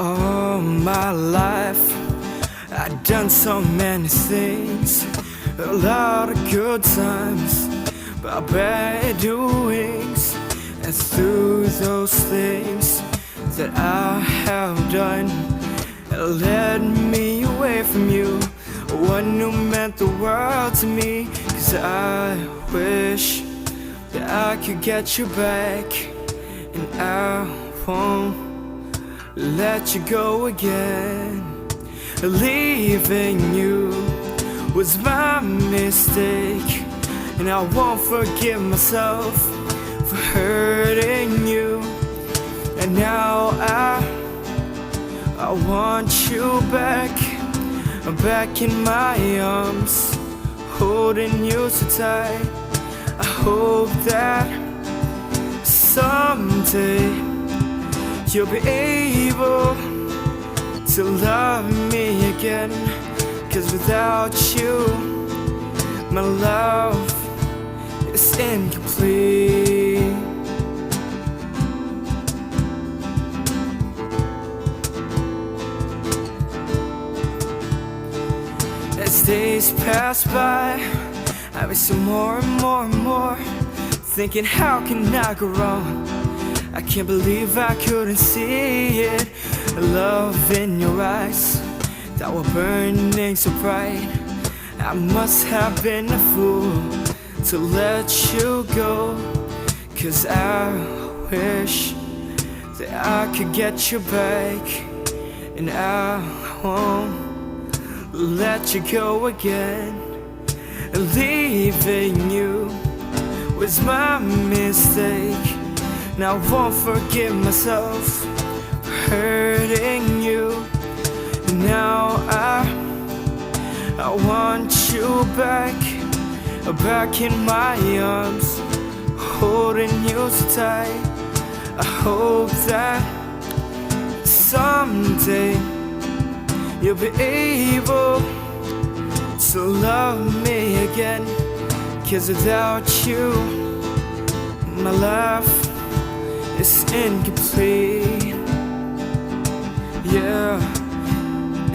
All my life I've done so many things, a lot of good times, but bad doings. And through those things that I have done, it led me away from you, one who meant the world to me. 'Cause I wish that I could get you back, and I won't let you go again. Leaving you was my mistake, and I won't forgive myself for hurting you. And now I want you back in my arms, holding you so tight. I hope that someday you'll be able to love me again. 'Cause without you, my love is incomplete. As days pass by, I miss you more and more and more, thinking how can I go wrong? I can't believe I couldn't see it. Love in your eyes that were burning so bright. I must have been a fool to let you go. 'Cause I wish that I could get you back, and I won't let you go again. Leaving you was my mistake, and I won't forgive myself for hurting you. And now I want you back in my arms, holding you so tight. I hope that someday you'll be able to love me again. 'Cause without you, my life is incomplete. Yeah,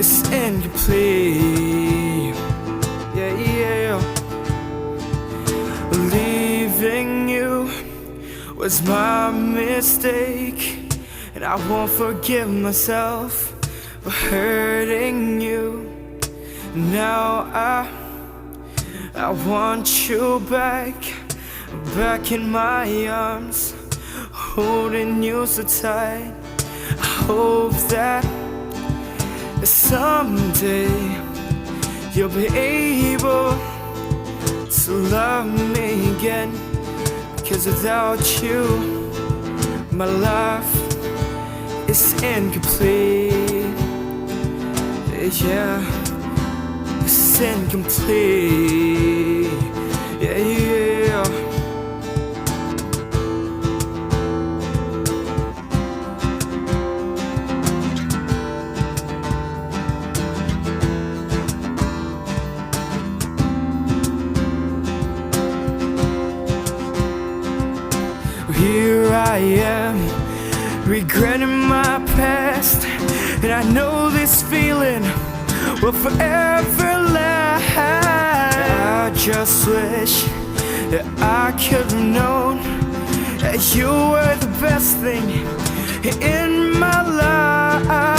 it's incomplete. Yeah, yeah. Leaving you was my mistake, and I won't forgive myself for hurting you. Now I want you back in my arms, holding you so tight. I hope that someday you'll be able to love me again. 'Cause without you, my life is incomplete. Yeah, it's incomplete. Yeah, yeah. Here I am, regretting my past, and I know this feeling will forever last. I just wish that I could have known that you were the best thing in my life.